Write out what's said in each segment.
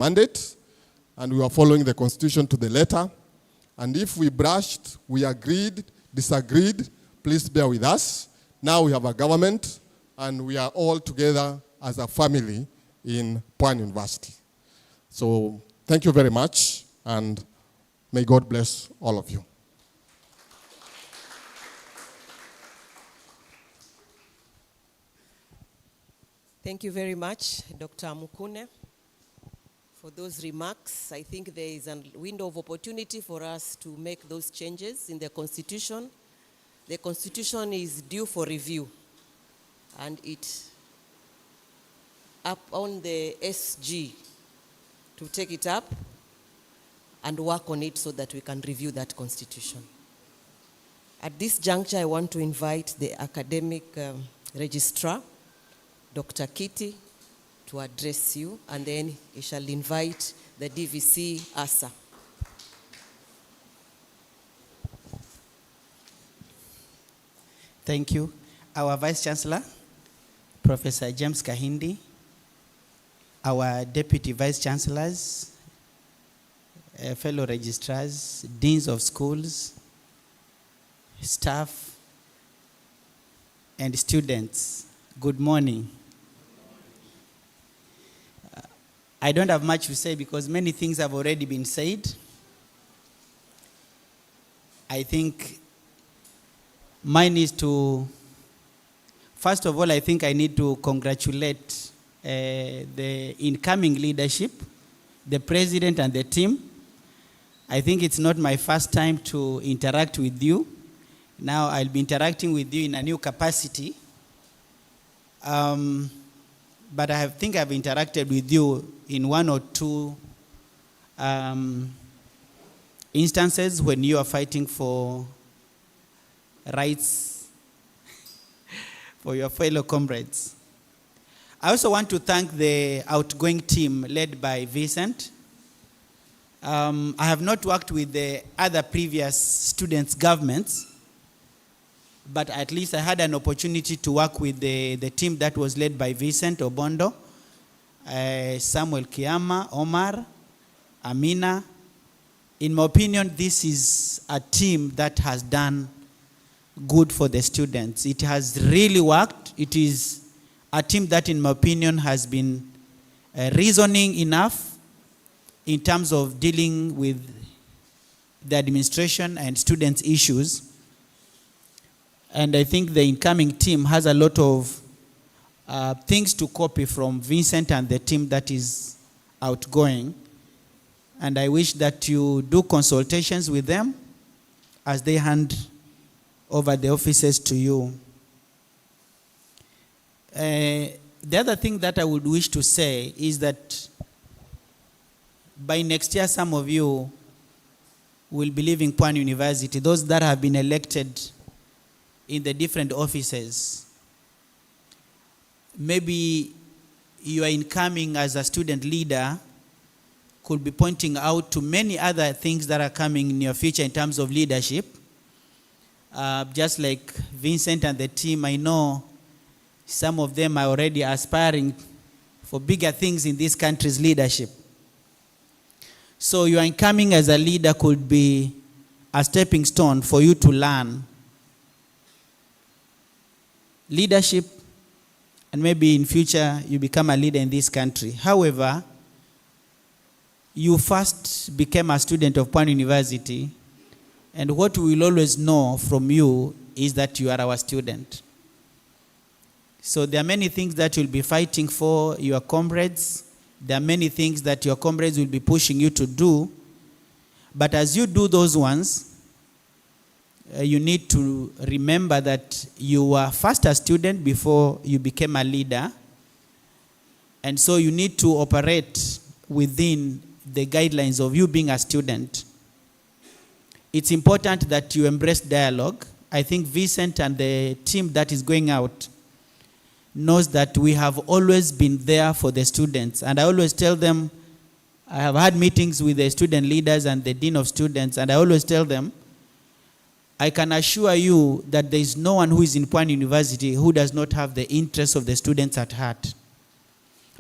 mandate, and we were following the Constitution to the letter. And if we brushed, we agreed, disagreed, please bear with us. Now we have a government, and we are all together as a family in Pwani University. So thank you very much, and may God bless all of you. Thank you very much, Dr. Mukune, for those remarks. I think there is a window of opportunity for us to make those changes in the Constitution. The Constitution is due for review, and it's up on the SG to take it up and work on it so that we can review that Constitution. At this juncture, I want to invite the academic registrar, Dr. Kitty, to address you, and then he shall invite the DVC ASA. Thank you. Our Vice Chancellor, Professor James Kahindi, our Deputy Vice Chancellors, fellow registrars, deans of schools, staff, and students, good morning. I don't have much to say because many things have already been said. I think mine is to, first of all, I think I need to congratulate the incoming leadership, the president and the team. I think it's not my first time to interact with you. Now I'll be interacting with you in a new capacity. But I think I've interacted with you in one or two instances when you are fighting for rights for your fellow comrades. I also want to thank the outgoing team led by Vincent. I have not worked with the other previous students' governments, but at least I had an opportunity to work with the team that was led by Vincent Obondo, Samuel Kiama, Omar, Amina. In my opinion, this is a team that has done good for the students. It has really worked. It is a team that, in my opinion, has been reasoning enough in terms of dealing with the administration and students' issues. And I think the incoming team has a lot of things to copy from Vincent and the team that is outgoing. And I wish that you do consultations with them as they hand over the offices to you. The other thing that I would wish to say is that by next year, some of you will be leaving Pwani University, those that have been elected in the different offices. Maybe you are incoming as a student leader, could be pointing out to many other things that are coming in your future in terms of leadership. Just like Vincent and the team, I know some of them are already aspiring for bigger things in this country's leadership. So your incoming as a leader could be a stepping stone for you to learn leadership, and maybe in future you become a leader in this country. However, you first became a student of Pwani University, and what we will always know from you is that you are our student. So there are many things that you'll be fighting for your comrades. There are many things that your comrades will be pushing you to do. But as you do those ones, you need to remember that you were first a student before you became a leader. And so you need to operate within the guidelines of you being a student. It's important that you embrace dialogue. I think Vincent and the team that is going out knows that we have always been there for the students. And I always tell them, I have had meetings with the student leaders and the dean of students, and I always tell them, I can assure you that there is no one who is in Pwani University who does not have the interests of the students at heart.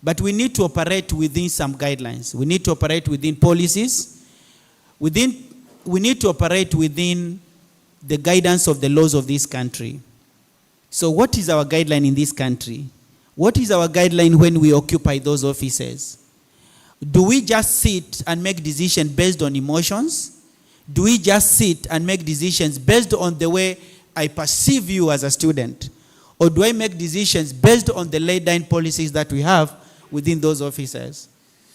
But we need to operate within some guidelines. We need to operate within policies. We need to operate within the guidance of the laws of this country. So what is our guideline in this country? What is our guideline when we occupy those offices? Do we just sit and make decisions based on emotions? Do we just sit and make decisions based on the way I perceive you as a student? Or do I make decisions based on the laid down policies that we have within those offices?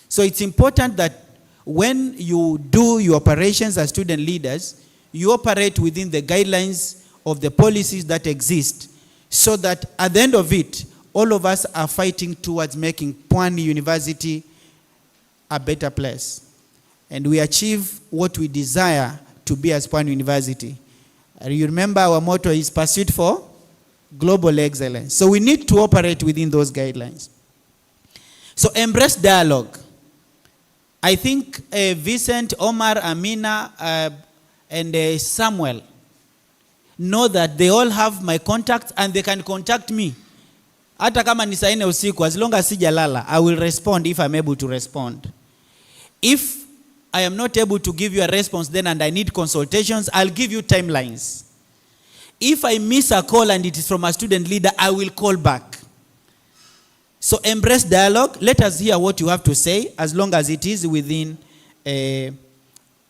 So it's important that when you do your operations as student leaders, you operate within the guidelines of the policies that exist, so that at the end of it, all of us are fighting towards making Pwani University a better place. And we achieve what we desire to be as Pwani University. You remember our motto is pursuit for global excellence. So we need to operate within those guidelines. So embrace dialogue. I think Vincent, Omar, Amina, and Samuel know that they all have my contact and they can contact me. Hata kama ni saa 4 usiku, as long as sijalala, I will respond if I'm able to respond. If I am not able to give you a response then and I need consultations, I'll give you timelines. If I miss a call and it is from a student leader, I will call back. So embrace dialogue. Let us hear what you have to say, as long as it is within the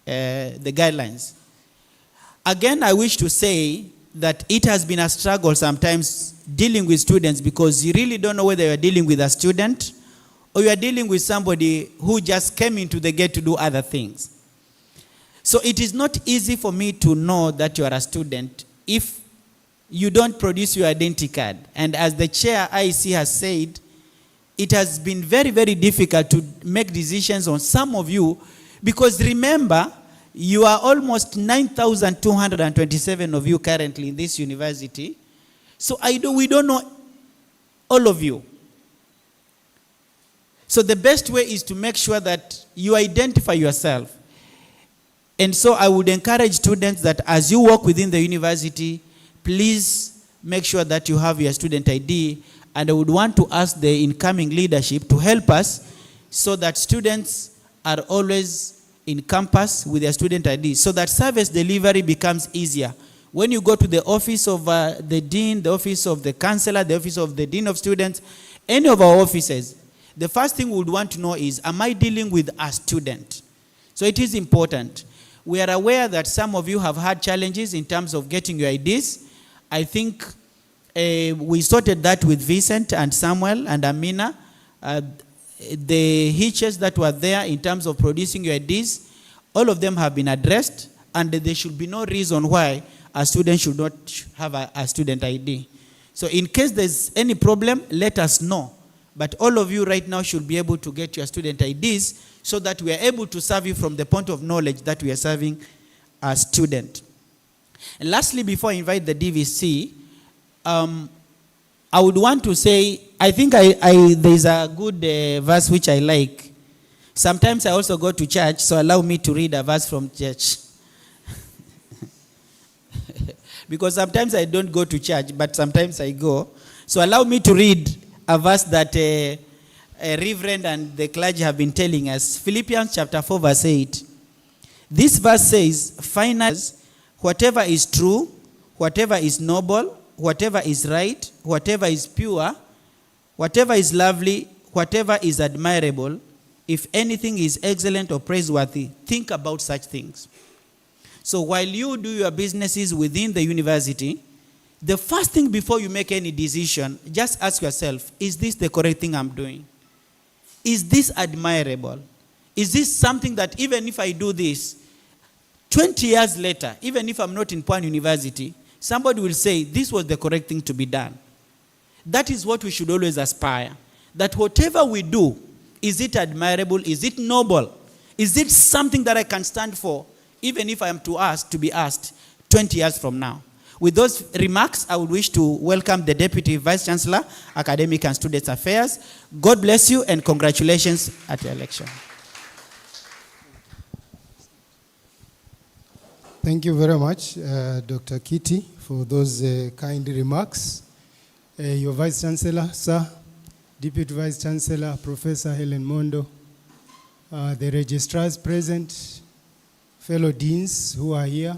guidelines. Again, I wish to say that it has been a struggle sometimes dealing with students, because you really don't know whether you're dealing with a student or you are dealing with somebody who just came into the gate to do other things. So it is not easy for me to know that you are a student if you don't produce your identity card. And as the chair IEC has said, it has been very, very difficult to make decisions on some of you, because remember, you are almost 9,227 of you currently in this university. So we don't know all of you. So the best way is to make sure that you identify yourself. And so I would encourage students that as you walk within the university, please make sure that you have your student ID. And I would want to ask the incoming leadership to help us so that students are always in campus with their student ID, so that service delivery becomes easier. When you go to the office of the dean, the office of the counselor, the office of the dean of students, any of our offices, the first thing we would want to know is, am I dealing with a student? So it is important. We are aware that some of you have had challenges in terms of getting your IDs. I think we sorted that with Vincent and Samuel and Amina. The hitches that were there in terms of producing your IDs, all of them have been addressed, and there should be no reason why a student should not have a student ID. So in case there's any problem, let us know. But all of you right now should be able to get your student IDs so that we are able to serve you from the point of knowledge that we are serving a student. And lastly, before I invite the DVC, I would want to say, I think there's a good verse which I like. Sometimes I also go to church, so allow me to read a verse from church. Because sometimes I don't go to church, but sometimes I go. So allow me to read a verse that a reverend and the clergy have been telling us. Philippians chapter 4 verse 8. This verse says, finally, whatever is true, whatever is noble, whatever is right, whatever is pure, whatever is lovely, whatever is admirable, if anything is excellent or praiseworthy, think about such things. So while you do your businesses within the university, the first thing before you make any decision, just ask yourself, is this the correct thing I'm doing? Is this admirable? Is this something that even if I do this, 20 years later, even if I'm not in Pwani University, somebody will say, this was the correct thing to be done. That is what we should always aspire. That whatever we do, is it admirable? Is it noble? Is it something that I can stand for, even if I am to be asked 20 years from now? With those remarks, I would wish to welcome the Deputy Vice Chancellor, Academic and Students Affairs. God bless you and congratulations at the election. Thank you very much, Dr. Kitty, for those kind remarks. Your Vice Chancellor, sir, Deputy Vice Chancellor, Professor Helen Mondo, the registrars present, fellow deans who are here,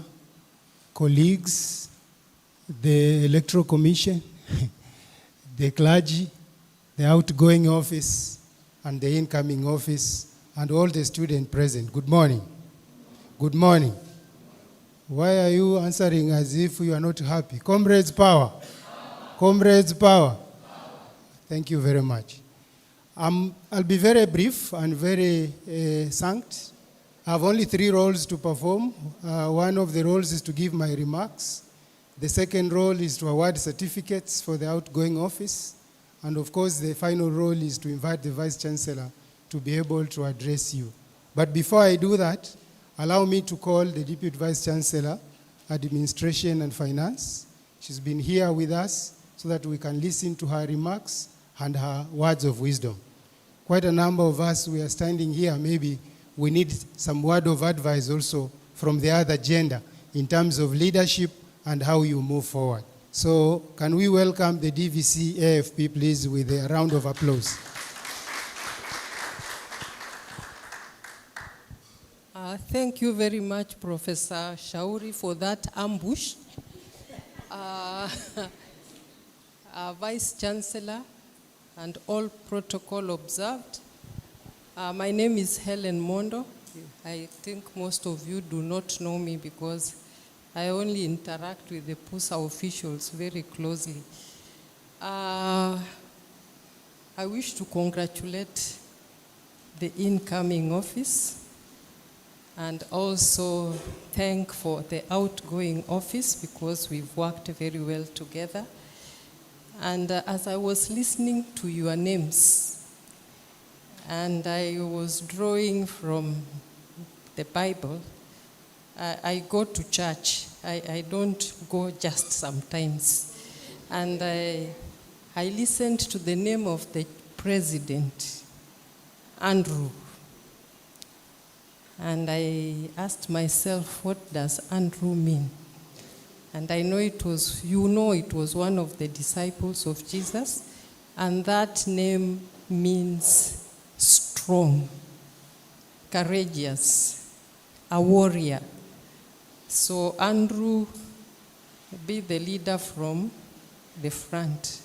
colleagues, the Electoral Commission, the clergy, the outgoing office, and the incoming office, and all the students present. Good morning. Good morning. Why are you answering as if you are not happy? Comrades, power. Comrades, power. Thank you very much. I'll be very brief and very succinct. I have only 3 roles to perform. One of the roles is to give my remarks. The second role is to award certificates for the outgoing office. And of course, the final role is to invite the Vice Chancellor to be able to address you. But before I do that, allow me to call the Deputy Vice Chancellor, Administration and Finance. She's been here with us so that we can listen to her remarks and her words of wisdom. Quite a number of us, we are standing here, maybe we need some word of advice also from the other gender in terms of leadership and how you move forward. So can we welcome the DVC AFP, please, with a round of applause. Thank you very much, Professor Shauri, for that ambush. Vice Chancellor and all protocol observed. My name is Helen Mondo. I think most of you do not know me because I only interact with the PUSA officials very closely. I wish to congratulate the incoming office and also thank for the outgoing office because we've worked very well together. And as I was listening to your names, and I was drawing from the Bible, I go to church. I don't go just sometimes. And I listened to the name of the president, Andrew. And I asked myself, what does Andrew mean? And I know it was, it was one of the disciples of Jesus. And that name means strong, courageous, a warrior. So Andrew, be the leader from the front.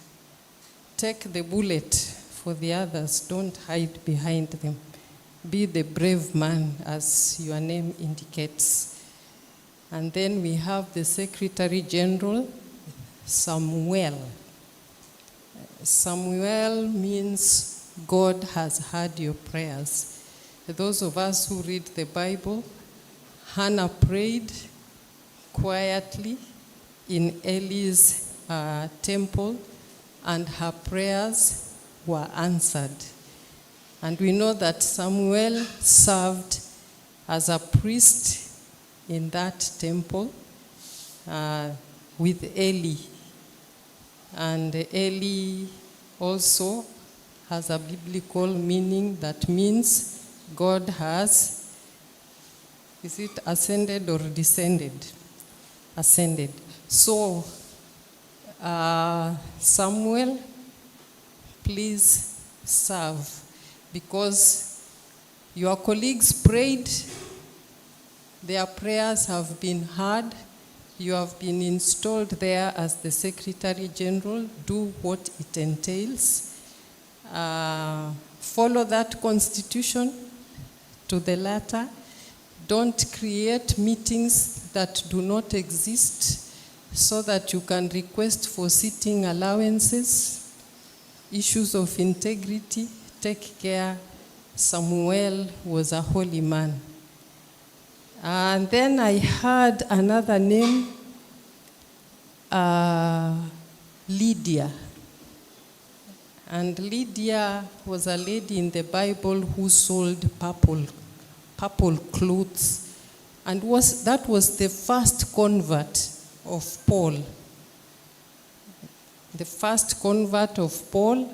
Take the bullet for the others. Don't hide behind them. Be the brave man, as your name indicates. And then we have the Secretary General, Samuel. Samuel means God has heard your prayers. Those of us who read the Bible, Hannah prayed quietly in Eli's temple, and her prayers were answered. And we know that Samuel served as a priest in that temple with Eli. And Eli also has a biblical meaning that means God has, is it ascended or descended? Ascended. So, Samuel, please serve, because your colleagues prayed, their prayers have been heard, you have been installed there as the Secretary General. Do what it entails. Follow that constitution to the letter. Don't create meetings that do not exist so that you can request for sitting allowances, issues of integrity. Take care. Samuel was a holy man. And then I heard another name, Lydia. And Lydia was a lady in the Bible who sold purple clothes. And that was the first convert of Paul. The first convert of Paul.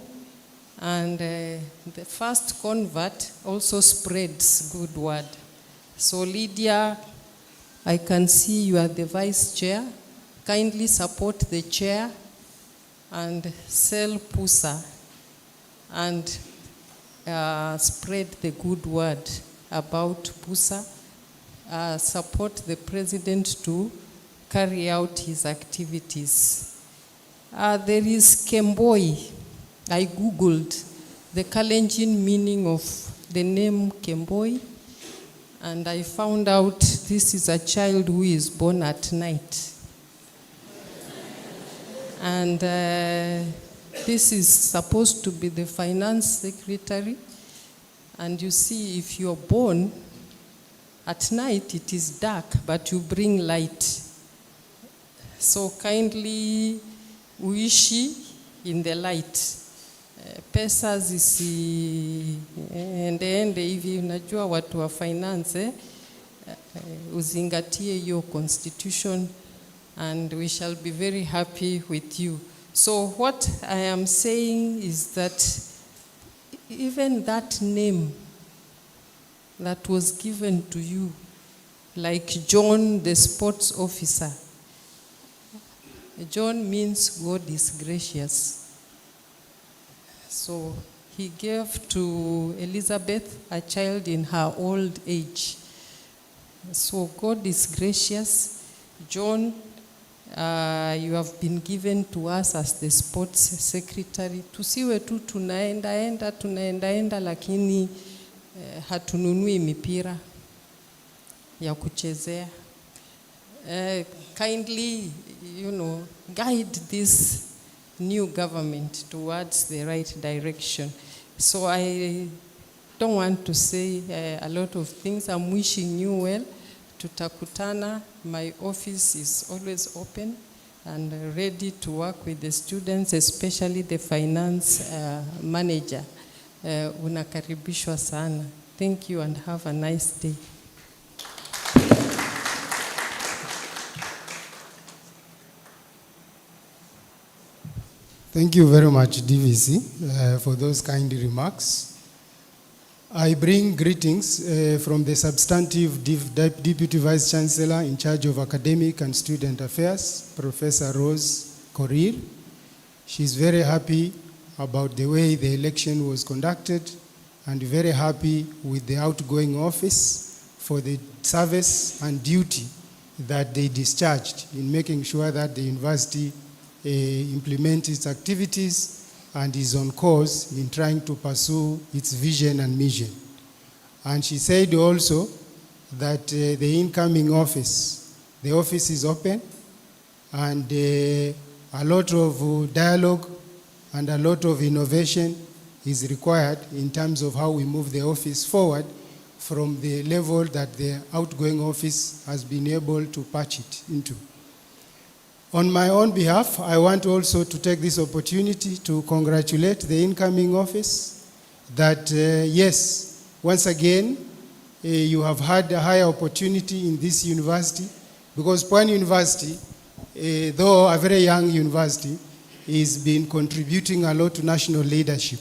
And the first convert also spreads good word. So Lydia, I can see you are the vice chair. Kindly support the chair and sell PUSA and spread the good word about Busa, support the president to carry out his activities. There is Kemboi. I Googled the Kalenjin meaning of the name Kemboi, and I found out this is a child who is born at night. And this is supposed to be the finance secretary. And you see, if you're born at night, it is dark, but you bring light. So kindly uishi in the light. Pesa zisiende hivi, unajua watu wa finance, uzingatie hiyo constitution, and we shall be very happy with you. So what I am saying is that even that name that was given to you, like John, the sports officer, John means God is gracious. So he gave to Elizabeth a child in her old age. So God is gracious. John, you have been given to us as the sports secretary. Tusiwe tu tunaenda lakini hatununui mipira ya kuchezea. Kindly, guide this new government towards the right direction. So I don't want to say a lot of things. I'm wishing you well. Tutakutana. My office is always open and ready to work with the students, especially the finance manager. Unakaribishwa sana. Thank you and have a nice day. Thank you very much, DVC, for those kind remarks. I bring greetings from the substantive Deputy Vice Chancellor in charge of Academic and Student Affairs, Professor Rose Korir. She's very happy about the way the election was conducted and very happy with the outgoing office for the service and duty that they discharged in making sure that the university implement its activities and is on course in trying to pursue its vision and mission. And she said also that the incoming office, the office is open, and a lot of dialogue and a lot of innovation is required in terms of how we move the office forward from the level that the outgoing office has been able to patch it into. On my own behalf, I want also to take this opportunity to congratulate the incoming office that, yes, once again, you have had a higher opportunity in this university, because Pwani University, though a very young university, has been contributing a lot to national leadership.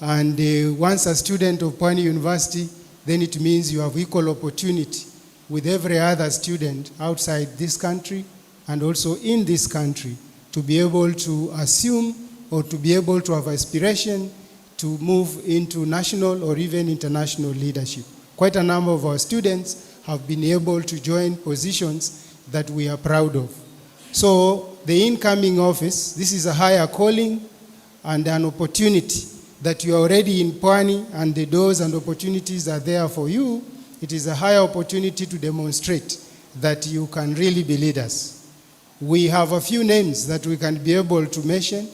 And once a student of Pwani University, then it means you have equal opportunity with every other student outside this country and also in this country to be able to assume or to be able to have aspiration to move into national or even international leadership. Quite a number of our students have been able to join positions that we are proud of. So the incoming office, this is a higher calling and an opportunity that you are already in Pwani and the doors and opportunities are there for you. It is a higher opportunity to demonstrate that you can really be leaders. We have a few names that we can be able to mention.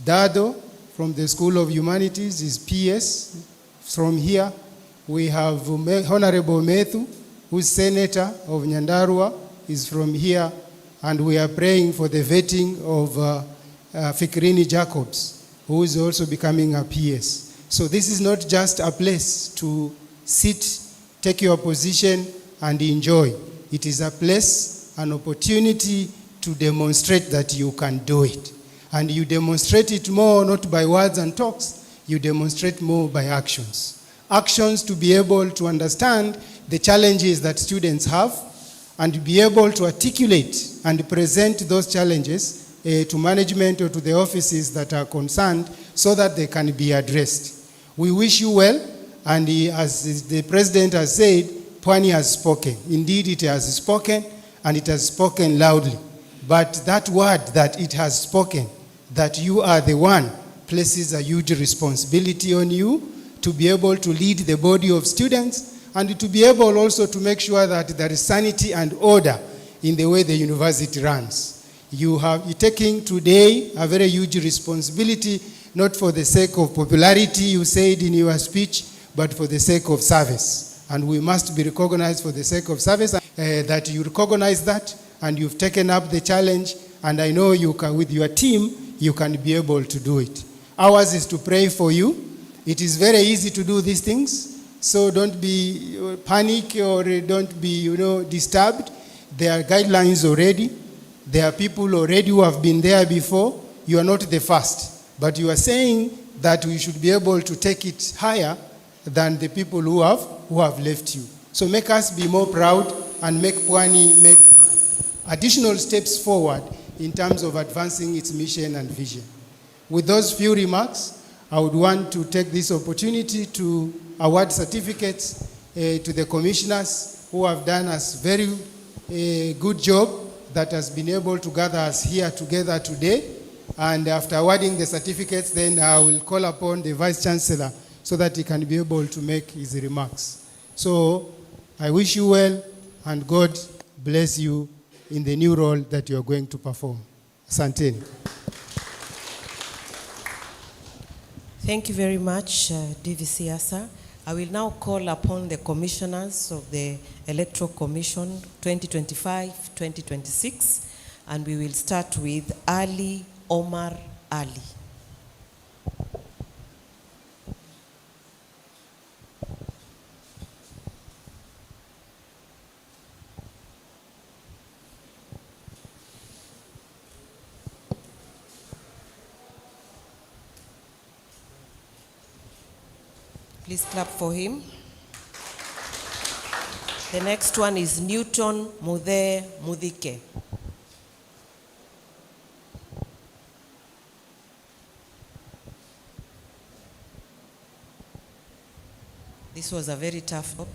Dado from the School of Humanities is PS from here. We have Honorable Methu, who's Senator of Nyandarua, is from here. And we are praying for the vetting of Fikrini Jacobs, who is also becoming a PS. So this is not just a place to sit, take your position, and enjoy. It is a place, an opportunity to demonstrate that you can do it. And you demonstrate it more not by words and talks, you demonstrate more by actions. Actions to be able to understand the challenges that students have and be able to articulate and present those challenges to management or to the offices that are concerned so that they can be addressed. We wish you well, and as the President has said, Pwani has spoken. Indeed, it has spoken, and it has spoken loudly. But that word that it has spoken, that you are the one, places a huge responsibility on you to be able to lead the body of students and to be able also to make sure that there is sanity and order in the way the university runs. You have taking today a very huge responsibility, not for the sake of popularity, you said in your speech, but for the sake of service. And we must be recognized for the sake of service, that you recognize that, and you've taken up the challenge, and I know you can, with your team, you can be able to do it. Ours is to pray for you. It is very easy to do these things, so don't be panic or don't be, disturbed. There are guidelines already. There are people already who have been there before. You are not the first, but you are saying that we should be able to take it higher than the people who have left you. So make us be more proud and make Pwani make additional steps forward in terms of advancing its mission and vision. With those few remarks, I would want to take this opportunity to award certificates to the commissioners who have done us very good job that has been able to gather us here together today. And after awarding the certificates, then I will call upon the Vice Chancellor so that he can be able to make his remarks. So I wish you well, and God bless you in the new role that you are going to perform. Asanteni. Thank you very much, DVC Asa. I will now call upon the commissioners of the Electoral Commission 2025-2026, and we will start with Ali Omar Ali. Please clap for him. The next one is Newton Mudhe Mudhike. This was a very tough job.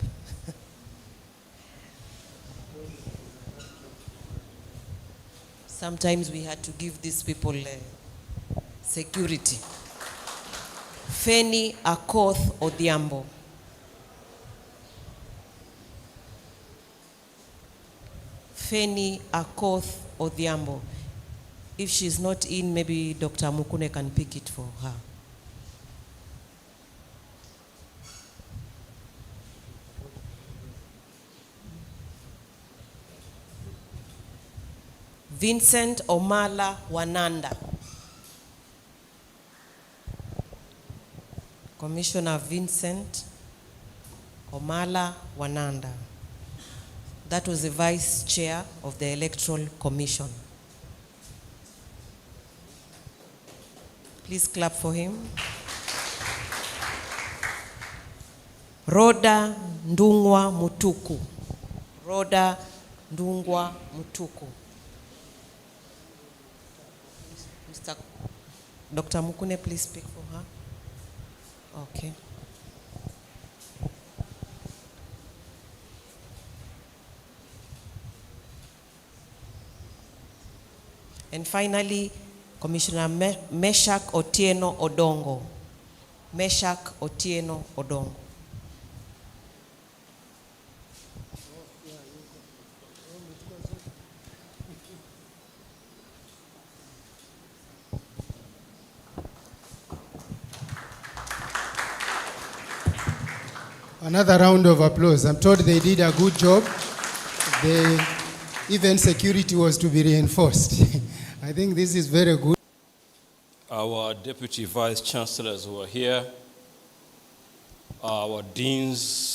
Sometimes we had to give these people security. Feni Akoth Odhiambo. Feni Akoth Odhiambo. If she's not in, maybe Dr. Mukune can pick it for her. Vincent Omala Wananda. Commissioner Vincent Omala Wananda. That was the Vice Chair of the Electoral Commission. Please clap for him. Rhoda Ndungwa Mutuku. Rhoda Ndungwa Mutuku. Mr. Dr. Mukune, please speak for her. Okay. And finally, Commissioner Meshak Otieno Odongo. Meshak Otieno Odongo. Another round of applause. I'm told they did a good job. Even security was to be reinforced. I think this is very good. Our Deputy Vice Chancellors who are here, our Deans,